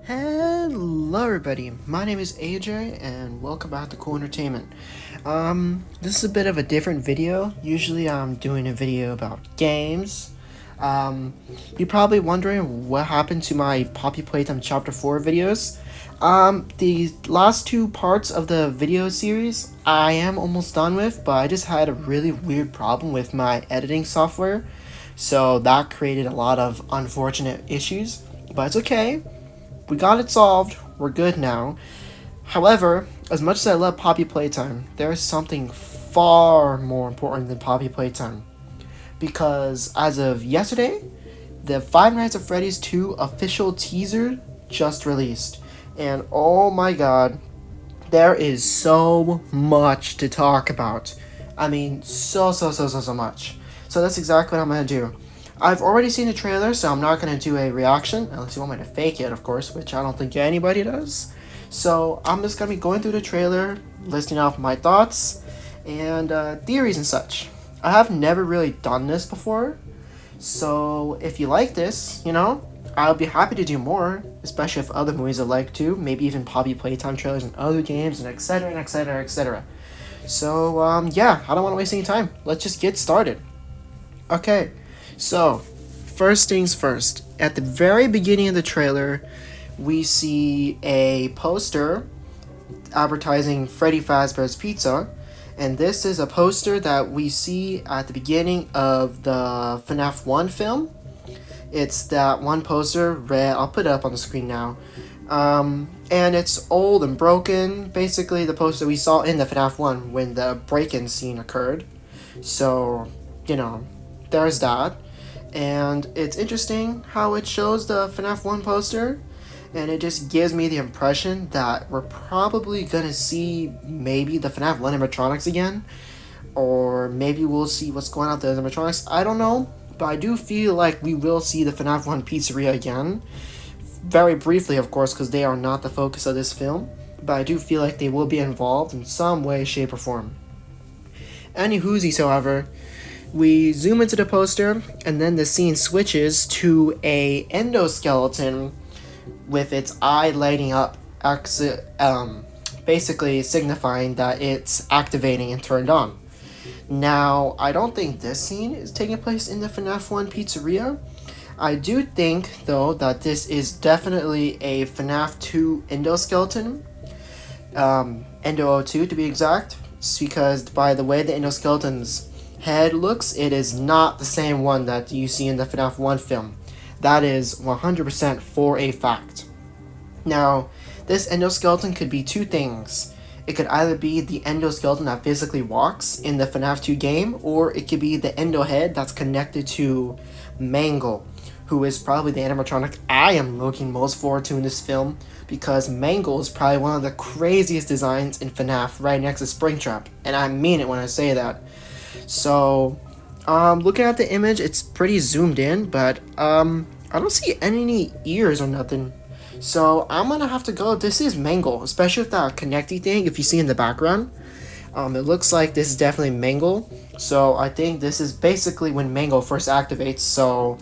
Hello everybody, my name is AJ and welcome back to Cool Entertainment. This is a bit of a different video. Usually I'm doing a video about games. You're probably wondering what happened to my Poppy Playtime Chapter 4 videos. The last two parts of the video series I am almost done with, but I just had a really weird problem with my editing software. So that created a lot of unfortunate issues, but it's okay. We got it solved. We're good now. However, as much as I love Poppy Playtime, there is something far more important than Poppy Playtime. Because as of yesterday, the Five Nights at Freddy's 2 official teaser just released. And oh my god, there is so much to talk about. I mean, so much. So that's exactly what I'm going to do. I've already seen the trailer, so I'm not going to do a reaction, unless you want me to fake it, of course, which I don't think anybody does. So I'm just going to be going through the trailer, listing off my thoughts, and theories and such. I have never really done this before, so if you like this, I'll be happy to do more, especially if other movies are like too, maybe even Poppy Playtime trailers and other games, and etc, and etc, etc. So, yeah, I don't want to waste any time. Let's just get started. Okay. So, first things first. At the very beginning of the trailer, we see a poster advertising Freddy Fazbear's Pizza, and this is a poster that we see at the beginning of the FNAF 1 film. It's that one poster, red. I'll put it up on the screen now. And it's old and broken. Basically, the poster we saw in the FNAF 1 when the break-in scene occurred. So, there's that. And it's interesting how it shows the FNAF 1 poster, and it just gives me the impression that we're probably gonna see maybe the FNAF 1 animatronics again, or maybe we'll see what's going on with the animatronics. I don't know, but I do feel like we will see the FNAF 1 pizzeria again. Very briefly, of course, because they are not the focus of this film, but I do feel like they will be involved in some way, shape, or form. Any whoosies, however, we zoom into the poster, and then the scene switches to a endoskeleton with its eye lighting up, basically signifying that it's activating and turned on. Now, I don't think this scene is taking place in the FNAF 1 pizzeria. I do think, though, that this is definitely a FNAF 2 endoskeleton. Endo 02 to be exact, because by the way the endoskeleton's head looks, it is not the same one that you see in the FNAF 1 film. That is 100% for a fact. Now, this endoskeleton could be two things. It could either be the endoskeleton that physically walks in the FNAF 2 game, or it could be the endo head that's connected to Mangle, who is probably the animatronic I am looking most forward to in this film, because Mangle is probably one of the craziest designs in FNAF, right next to Springtrap, and I mean it when I say that. So, looking at the image, it's pretty zoomed in, but I don't see any ears or nothing. So I'm gonna have to go. This is Mangle, especially with that connecty thing. If you see in the background, it looks like this is definitely Mangle. So I think this is basically when Mangle first activates. So,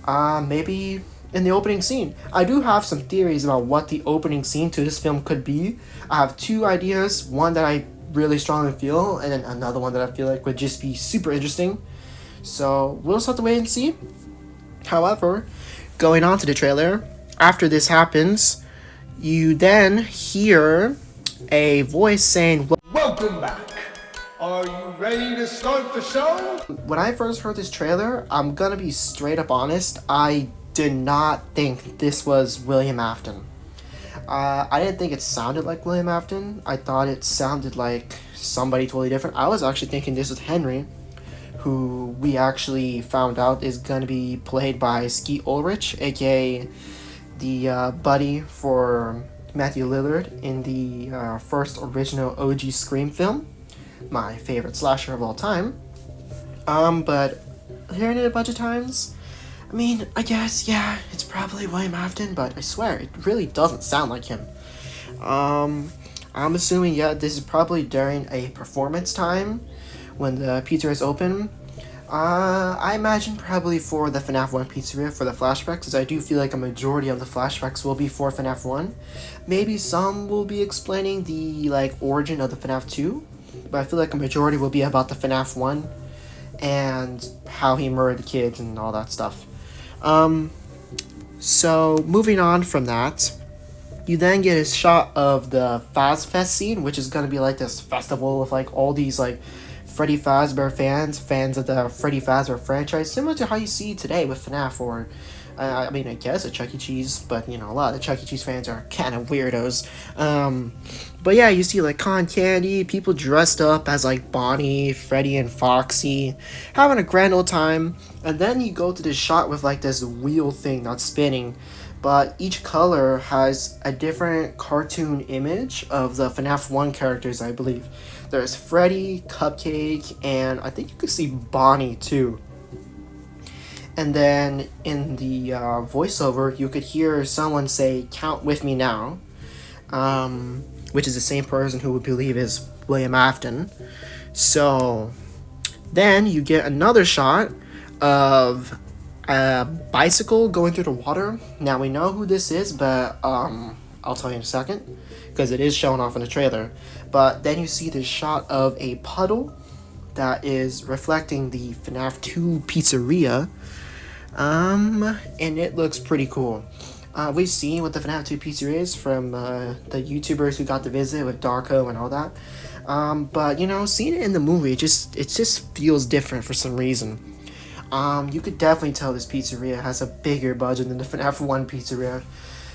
maybe in the opening scene. I do have some theories about what the opening scene to this film could be. I have two ideas. One that I really strongly feel, and then another one that I feel like would just be super interesting. So we'll just have to wait and see. However, going on to the trailer, after this happens, you then hear a voice saying, "Welcome back. Are you ready to start the show?" When I first heard this trailer, I'm gonna be straight up honest, I did not think this was William Afton. I didn't think it sounded like William Afton. I thought it sounded like somebody totally different. I was actually thinking this was Henry, who we actually found out is going to be played by Skeet Ulrich, aka the buddy for Matthew Lillard in the first original OG Scream film, my favorite slasher of all time. But hearing it a bunch of times, I mean, I guess, yeah, it's probably William Afton, but I swear, it really doesn't sound like him. I'm assuming, yeah, this is probably during a performance time when the pizza is open. I imagine probably for the FNAF 1 pizzeria for the flashbacks, as I do feel like a majority of the flashbacks will be for FNAF 1. Maybe some will be explaining the, like, origin of the FNAF 2, but I feel like a majority will be about the FNAF 1 and how he murdered the kids and all that stuff. So, moving on from that, you then get a shot of the Faz-Fest scene, which is going to be like this festival with like all these like Freddy Fazbear fans of the Freddy Fazbear franchise, similar to how you see today with FNAF or, I mean, I guess a Chuck E. Cheese, but you know, a lot of the Chuck E. Cheese fans are kind of weirdos. But yeah, you see like cotton candy, people dressed up as like Bonnie, Freddy, and Foxy, having a grand old time, and then you go to this shot with like this wheel thing that's spinning, but each color has a different cartoon image of the FNAF 1 characters, I believe. There's Freddy, Cupcake, and I think you could see Bonnie too. And then in the voiceover, you could hear someone say, "Count with me now," which is the same person who we believe is William Afton. So then you get another shot of a bicycle going through the water. Now we know who this is, but I'll tell you in a second, because it is shown off in the trailer. But then you see this shot of a puddle that is reflecting the FNAF 2 pizzeria, and it looks pretty cool. We've seen what the FNAF 2 pizzeria is from the YouTubers who got to visit with Darko and all that. But you know, seeing it in the movie, it just feels different for some reason. You could definitely tell this pizzeria has a bigger budget than the FNAF 1 pizzeria.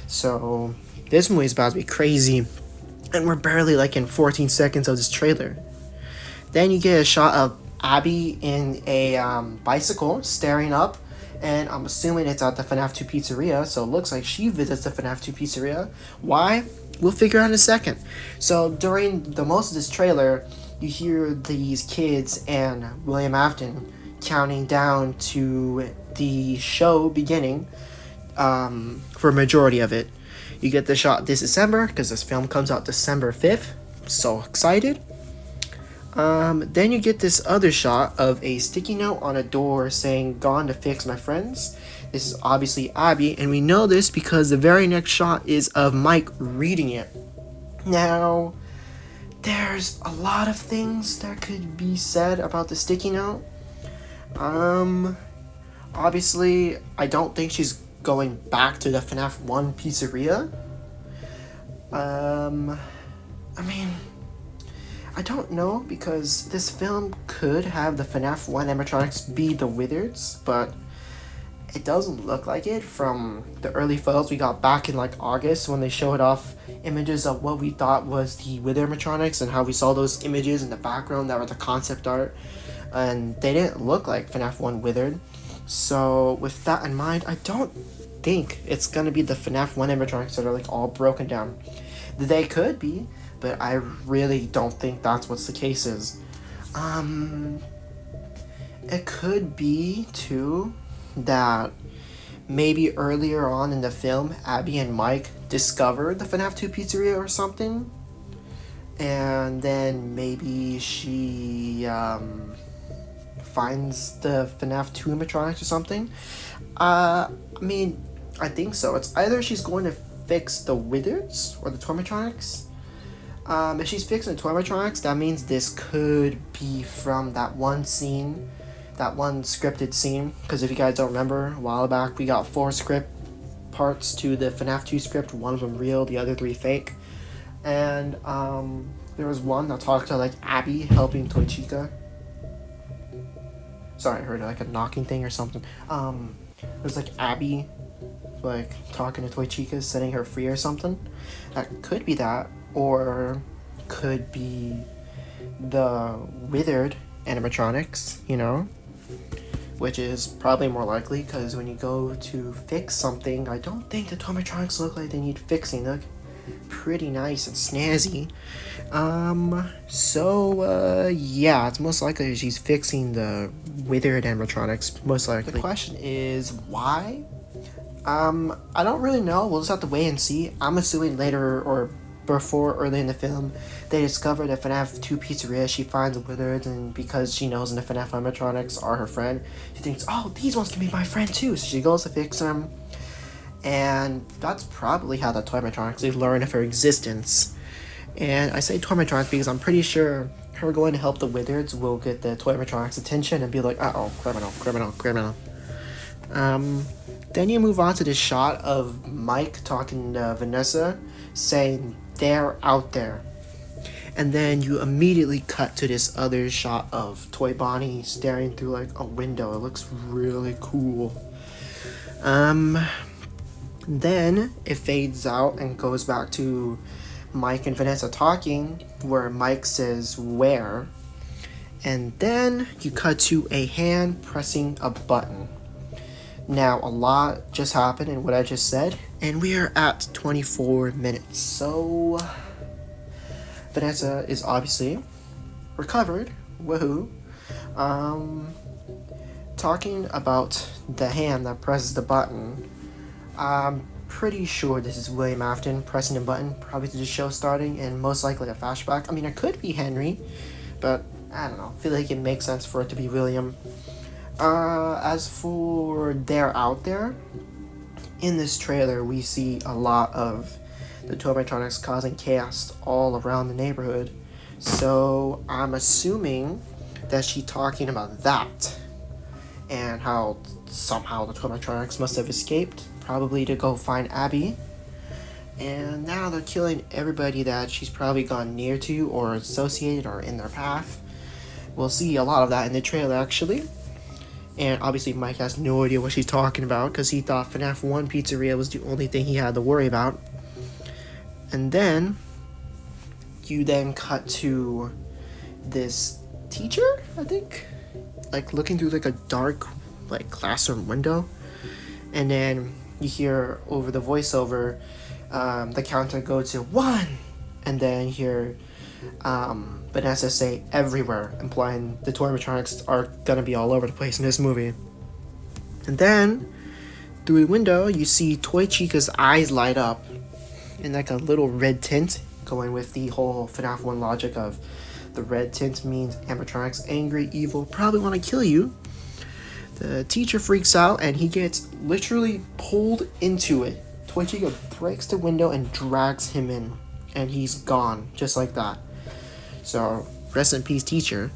So this movie is about to be crazy, and we're barely like in 14 seconds of this trailer. Then you get a shot of Abby in a bicycle staring up, and I'm assuming it's at the FNAF 2 pizzeria, so it looks like she visits the FNAF 2 pizzeria. Why? We'll figure out in a second. So during the most of this trailer, you hear these kids and William Afton counting down to the show beginning for a majority of it. You get the shot this December, because this film comes out December 5th. So excited. Then you get this other shot of a sticky note on a door saying, "Gone to fix my friends." This is obviously Abby, and we know this because the very next shot is of Mike reading it. Now, there's a lot of things that could be said about the sticky note. Obviously, I don't think she's going back to the FNAF 1 pizzeria. I mean, I don't know, because this film could have the FNAF 1 animatronics be the Wizards, but it doesn't look like it from the early photos we got back in like August when they showed off images of what we thought was the Wither animatronics and how we saw those images in the background that were the concept art, and they didn't look like FNAF 1 Withered. So with that in mind, I don't think it's gonna be the FNAF 1 animatronics that are like all broken down. They could be, but I really don't think that's what's the case is. It could be too that maybe earlier on in the film, Abby and Mike discovered the FNAF 2 pizzeria or something, and then maybe she finds the FNAF 2 animatronics or something. I mean, I think so. It's either she's going to fix the Wizards or the Toymatronics. If she's fixing the Toymatronics, that means this could be from that one scene, that one scripted scene. Because if you guys don't remember, a while back we got 4 script parts to the FNAF 2 script. One of them real, the other 3 fake. And there was one that talked to like Abby helping Toy Chica. Sorry, I heard like a knocking thing or something. It was like Abby like talking to Toy Chica, setting her free or something. That could be that, or could be the Withered animatronics, you know, which is probably more likely, because when you go to fix something, I don't think the Toymatronics look like they need fixing. They look pretty nice and snazzy. Yeah, it's most likely she's fixing the Withered animatronics, most likely. The question is, why? I don't really know. We'll just have to wait and see. I'm assuming later, or before early in the film, they discover the FNAF 2 pizzeria. She finds Wizards, and because she knows the FNAF animatronics are her friend, she thinks, oh, these ones can be my friend too. So she goes to fix them, and that's probably how the Toymatronics they learn of her existence. And I say Toymatronics because I'm pretty sure her going to help the Wizards will get the Toymatronics' attention and be like, uh-oh, criminal, criminal, criminal. Then you move on to this shot of Mike talking to Vanessa, saying, they're out there. And then you immediately cut to this other shot of Toy Bonnie staring through like a window. It looks really cool. Then it fades out and goes back to Mike and Vanessa talking, where Mike says, where? And then you cut to a hand pressing a button. Now, a lot just happened in what I just said, and we are at 24 minutes. So, Vanessa is obviously recovered. Woohoo. Talking about the hand that presses the button, I'm pretty sure this is William Afton pressing the button, probably to the show starting, and most likely a flashback. I mean, it could be Henry, but I don't know. I feel like it makes sense for it to be William. As for They're Out There, in this trailer we see a lot of the Toymatronics causing chaos all around the neighborhood. So I'm assuming that she's talking about that and how somehow the Toymatronics must have escaped, probably to go find Abby. And now they're killing everybody that she's probably gone near to or associated or in their path. We'll see a lot of that in the trailer actually. And obviously Mike has no idea what she's talking about because he thought FNAF 1 pizzeria was the only thing he had to worry about. And then you then cut to this teacher, I think, like looking through like a dark like classroom window. And then you hear over the voiceover the counter go to 1, and then you hear Vanessa say everywhere, implying the Toymatronics are gonna be all over the place in this movie. And then through the window you see Toy Chica's eyes light up in like a little red tint, going with the whole FNAF 1 logic of the red tint means animatronics angry, evil, probably want to kill you. The teacher freaks out and he gets literally pulled into it. Toy Chica breaks the window and drags him in, and he's gone just like that. So, rest in peace, teacher.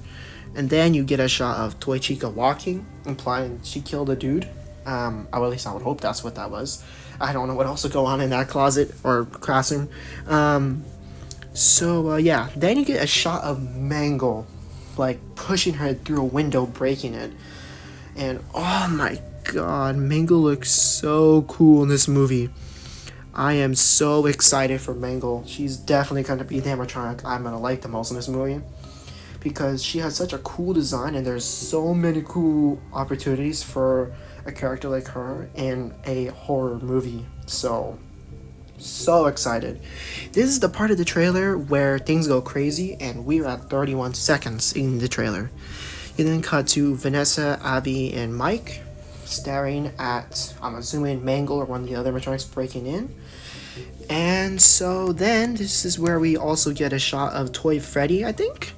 And then you get a shot of Toy Chica walking, implying she killed a dude. Or at least I would hope that's what that was. I don't know what else would go on in that closet or classroom. Yeah. Then you get a shot of Mangle, like, pushing her through a window, breaking it. And, oh my god, Mangle looks so cool in this movie. I am so excited for Mangle. She's definitely going to be the animatronic I'm going to like the most in this movie, because she has such a cool design and there's so many cool opportunities for a character like her in a horror movie. So excited. This is the part of the trailer where things go crazy, and we're at 31 seconds in the trailer. You then cut to Vanessa, Abby, and Mike staring at, I'm assuming, Mangle or one of the other animatronics breaking in. And so then this is where we also get a shot of Toy Freddy, I think.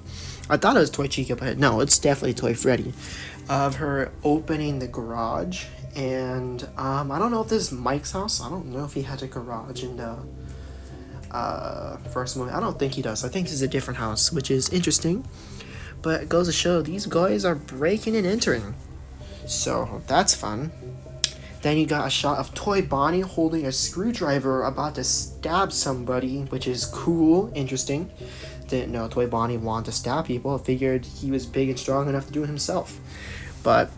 I thought it was Toy Chica, but no, it's definitely Toy Freddy. Of her opening the garage. And I don't know if this is Mike's house. I don't know if he had a garage in the first movie. I don't think he does. I think this is a different house, which is interesting. But it goes to show these guys are breaking and entering. So that's fun. Then you got a shot of Toy Bonnie holding a screwdriver about to stab somebody, which is cool, interesting. Didn't know Toy Bonnie wanted to stab people. I figured he was big and strong enough to do it himself. But,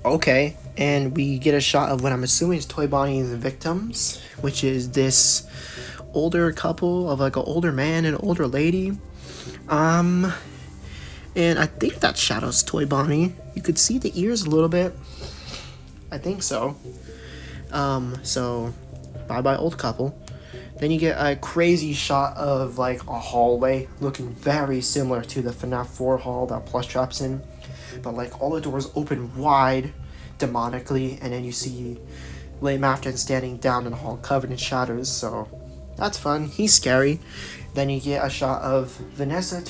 okay. And we get a shot of what I'm assuming is Toy Bonnie's victims, which is this older couple of like an older man and an older lady. And I think that shadows Toy Bonnie. You could see the ears a little bit. I think so. So, bye-bye old couple. Then you get a crazy shot of like a hallway looking very similar to the FNAF 4 hall that Plush Trap's in. But like all the doors open wide, demonically, and then you see William Afton standing down in the hall covered in shadows, so That's fun. He's scary. Then you get a shot of Vanessa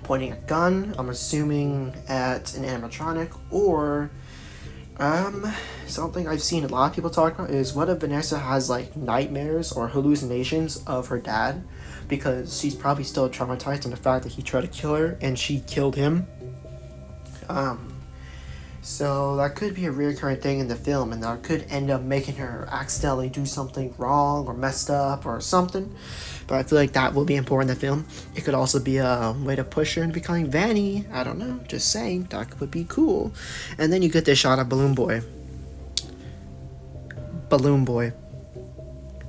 pointing a gun, I'm assuming at an animatronic, or something I've seen a lot of people talk about is what if Vanessa has like nightmares or hallucinations of her dad, because she's probably still traumatized on the fact that he tried to kill her and she killed him. So that could be a recurring thing in the film, and that could end up making her accidentally do something wrong or messed up or something. But I feel like that will be important in the film. It could also be a way to push her into becoming Vanny. I don't know, just saying, that would be cool. And then you get this shot of Balloon Boy. Balloon Boy.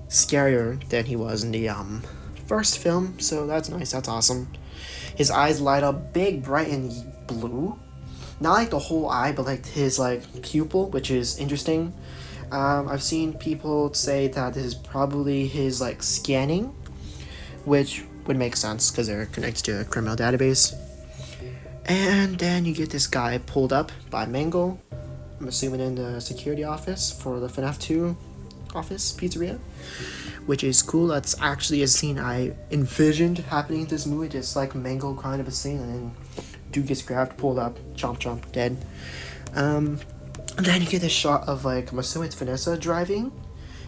Scarier than he was in the first film, so that's nice, that's awesome. His eyes light up big, bright, and blue. Not like the whole eye, but like his like pupil, which is interesting. I've seen people say that this is probably his like scanning, which would make sense because they're connected to a criminal database. And then you get this guy pulled up by Mangle, I'm assuming in the security office for the FNAF 2 office pizzeria, which is cool. That's actually a scene I envisioned happening in this movie, just like Mangle kind of a scene, and then dude gets grabbed, pulled up, chomp chomp, dead. And then you get this shot of like, I'm assuming it's Vanessa driving,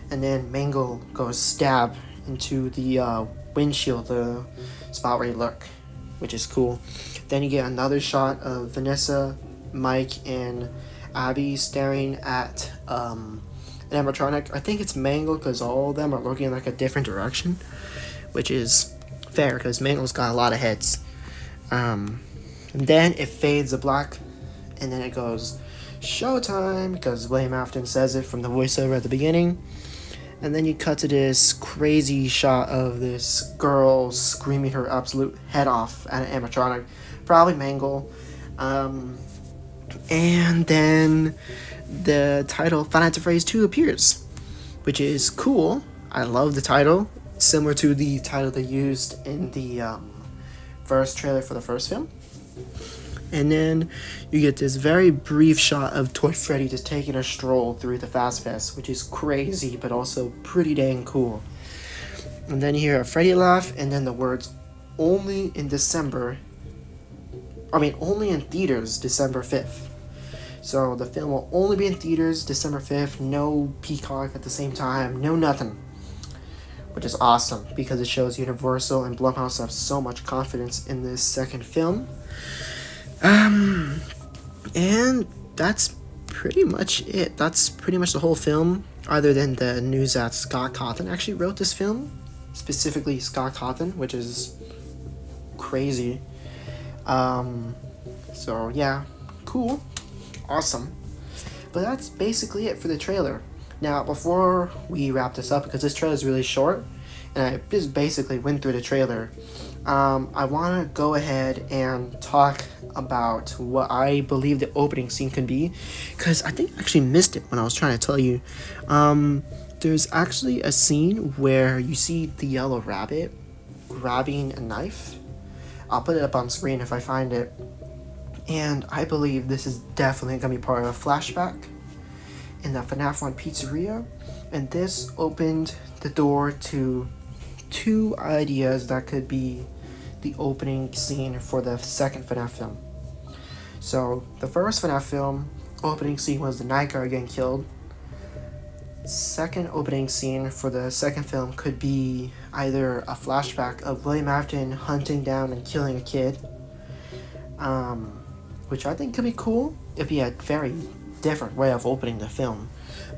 and then Mangle goes stab into the windshield, the spot where you look, which is cool. Then you get another shot of Vanessa, Mike, and Abby staring at an animatronic. I think it's Mangle because all of them are looking in like a different direction, which is fair because Mangle's got a lot of heads. And then it fades to black, and then it goes showtime because William Afton says it from the voiceover at the beginning. And then you cut to this crazy shot of this girl screaming her absolute head off at an animatronic, probably Mangle. And then the title Final Fantasy Phrase 2 appears, which is cool. I love the title, similar to the title they used in the first trailer for the first film. And then you get this very brief shot of Toy Freddy just taking a stroll through the Faz-Fest, which is crazy but also pretty dang cool. And then you hear a Freddy laugh, and then the words only in theaters December 5th. So the film will only be in theaters December 5th, no Peacock at the same time, no nothing. Which is awesome because it shows Universal and Blumhouse have so much confidence in this second film. And that's pretty much it. That's pretty much the whole film, other than the news that Scott Cawthon actually wrote this film. Specifically Scott Cawthon, which is crazy. So yeah, cool. Awesome. But that's basically it for the trailer. Now, before we wrap this up, because this trailer is really short, and I just basically went through the trailer, I want to go ahead and talk about what I believe the opening scene could be, because I think I actually missed it when I was trying to tell you. There's actually a scene where you see the yellow rabbit grabbing a knife. I'll put it up on screen if I find it. And I believe this is definitely going to be part of a flashback in the FNAF 1 pizzeria. And this opened the door to two ideas that could be the opening scene for the second FNAF film. So, the first FNAF film opening scene was the night guard getting killed. Second opening scene for the second film could be either a flashback of William Afton hunting down and killing a kid, which I think could be cool. It'd be a very different way of opening the film,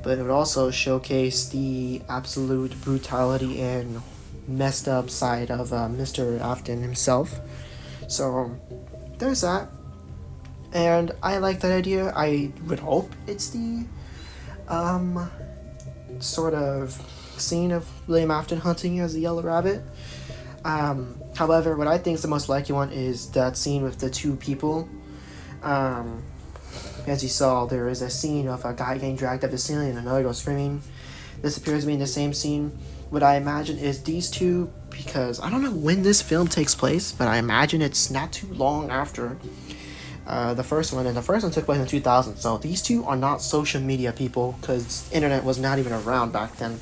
but it would also showcase the absolute brutality and messed up side of Mr. Afton himself. So there's that, and I like that idea. I would hope it's the sort of scene of William Afton hunting as a yellow rabbit. However, what I think is the most likely one is that scene with the two people. As you saw, there is a scene of a guy getting dragged up the ceiling and another girl screaming. This appears to be in the same scene. What I imagine is these two, because I don't know when this film takes place, but I imagine it's not too long after the first one, and the first one took place in 2000, so these two are not social media people, because internet was not even around back then.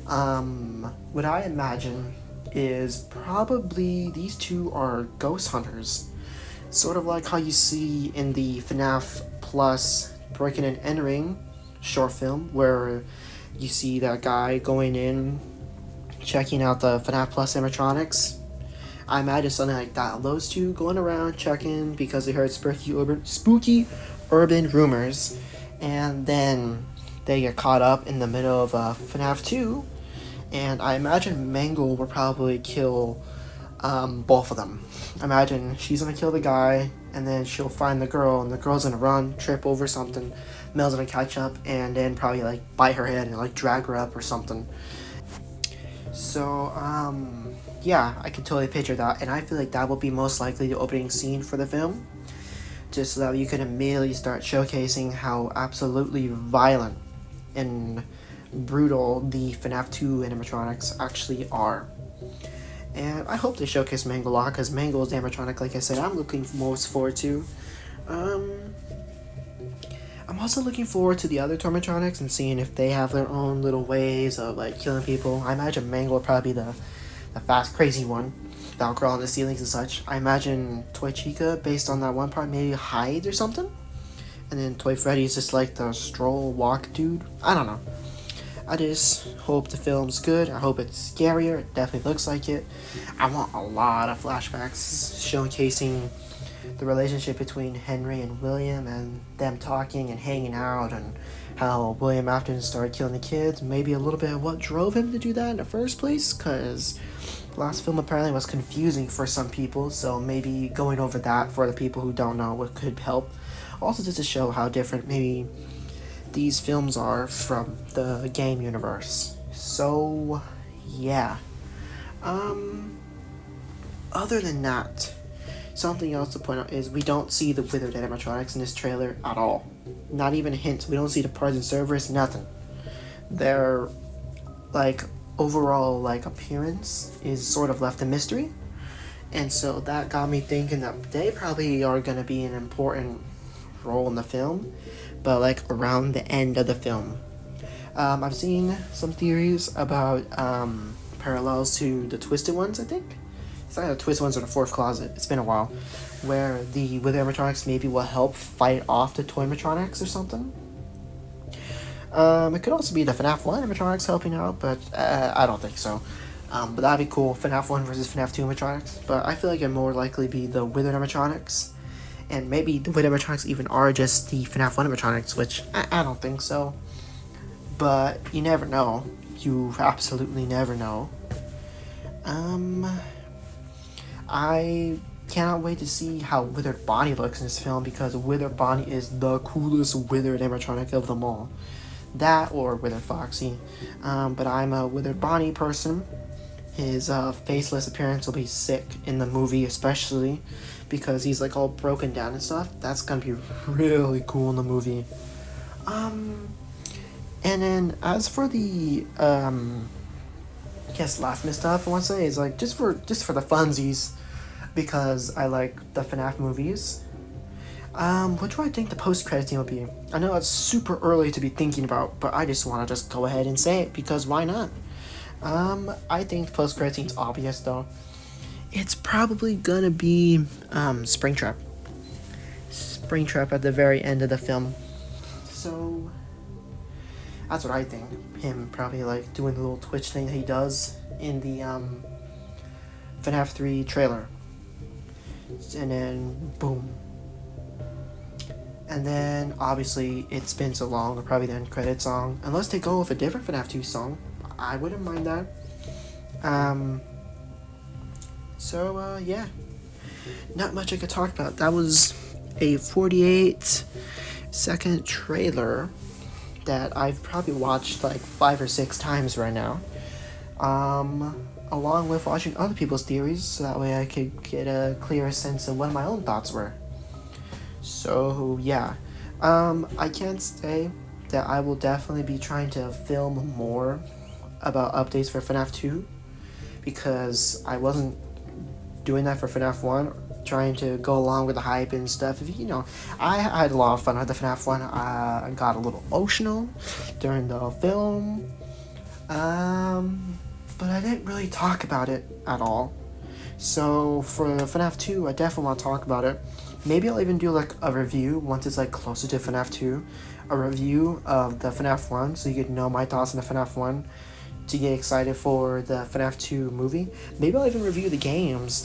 What I imagine is probably these two are ghost hunters. Sort of like how you see in the FNAF Plus Breaking and Entering short film, where you see that guy going in, checking out the FNAF Plus animatronics. I imagine something like that. Those two going around checking because they heard spooky urban rumors, and then they get caught up in the middle of FNAF 2, and I imagine Mangle will probably kill both of them. Imagine she's gonna kill the guy, and then she'll find the girl, and the girl's gonna run, trip over something, Mel's gonna catch up, and then probably like bite her head and like drag her up or something. So, yeah, I can totally picture that, and I feel like that will be most likely the opening scene for the film, just so that you can immediately start showcasing how absolutely violent and brutal the FNAF 2 animatronics actually are. And I hope they showcase Mangle a lot, because Mangle's animatronic, like I said, I'm looking most forward to. I'm also looking forward to the other animatronics and seeing if they have their own little ways of like killing people. I imagine Mangle will probably be the fast, crazy one that'll crawl on the ceilings and such. I imagine Toy Chica, based on that one part, maybe hide or something. And then Toy Freddy is just like the stroll walk dude. I don't know. I just hope the film's good. I hope it's scarier. It definitely looks like it. I want a lot of flashbacks showcasing the relationship between Henry and William, and them talking and hanging out, and how William often started killing the kids. Maybe a little bit of what drove him to do that in the first place, because the last film apparently was confusing for some people, so maybe going over that for the people who don't know what could help. Also just to show how different maybe these films are from the game universe. So, yeah. Other than that, something else to point out is we don't see the withered animatronics in this trailer at all. Not even a hint. We don't see the parts and servers, nothing. Their, like, overall, like, appearance is sort of left a mystery. And so that got me thinking that they probably are going to be an important role in the film, but like around the end of the film. I've seen some theories about parallels to the Twisted Ones, I think. It's either the Twisted Ones or the Fourth Closet. It's been a while. Where the Wither animatronics maybe will help fight off the Toymatronics or something. It could also be the FNAF 1 animatronics helping out, but I don't think so. But that'd be cool, FNAF 1 versus FNAF 2 animatronics. But I feel like it'd more likely be the Wither animatronics. And maybe the Wither animatronics even are just the FNAF 1 animatronics, which I don't think so. But you never know. You absolutely never know. I cannot wait to see how Withered Bonnie looks in this film, because Withered Bonnie is the coolest Withered animatronic of them all. That or Withered Foxy. But I'm a Withered Bonnie person. His faceless appearance will be sick in the movie, especially because he's like all broken down and stuff. That's gonna be really cool in the movie. And then as for the I guess last minute stuff I want to say is like just for the funsies, because I like the FNAF movies. What do I think the post-credit scene will be? I know it's super early to be thinking about, but I just want to just go ahead and say it, because why not? I think the post-credit scene's obvious though. It's probably gonna be Springtrap. Springtrap at the very end of the film. So that's what I think. Him probably like doing the little twitch thing that he does in the FNAF 3 trailer. And then boom. And then obviously It's Been So Long, or probably the end credit song. Unless they go with a different FNAF 2 song, I wouldn't mind that. Yeah. Not much I could talk about. That was a 48-second trailer that I've probably watched like 5 or 6 times right now. Along with watching other people's theories, so that way I could get a clearer sense of what my own thoughts were. So, yeah. I can't say that I will definitely be trying to film more about updates for FNAF 2, because I wasn't doing that for FNAF 1, trying to go along with the hype and stuff. You know, I had a lot of fun with the FNAF 1. I got a little emotional during the film. But I didn't really talk about it at all. So for FNAF 2, I definitely want to talk about it. Maybe I'll even do like a review once it's like closer to FNAF 2. A review of the FNAF 1 so you could know my thoughts on the FNAF 1 to get excited for the FNAF 2 movie. Maybe I'll even review the games.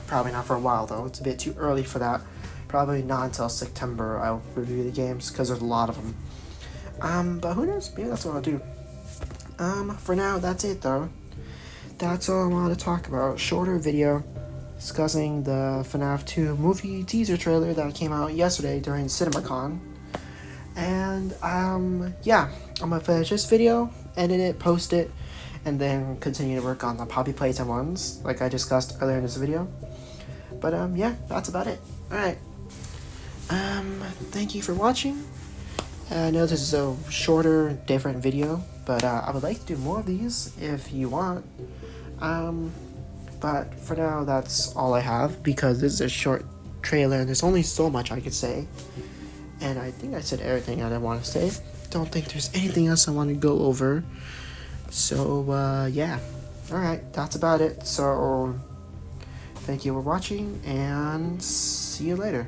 Probably not for a while though. It's a bit too early for that. Probably not until September I'll review the games because there's a lot of them. But who knows? Maybe that's what I'll do. For now, that's it though. That's all I wanted to talk about. Shorter video discussing the FNAF 2 movie teaser trailer that came out yesterday during CinemaCon. And, yeah, I'm gonna finish this video, edit it, post it, and then continue to work on the Poppy Playtime ones, like I discussed earlier in this video. But, yeah, that's about it. Alright. Thank you for watching. I know this is a shorter, different video, but I would like to do more of these if you want. But for now, that's all I have because this is a short trailer and there's only so much I could say. And I think I said everything I didn't want to say. Don't think there's anything else I want to go over. So, yeah. Alright, that's about it. So, thank you for watching and see you later.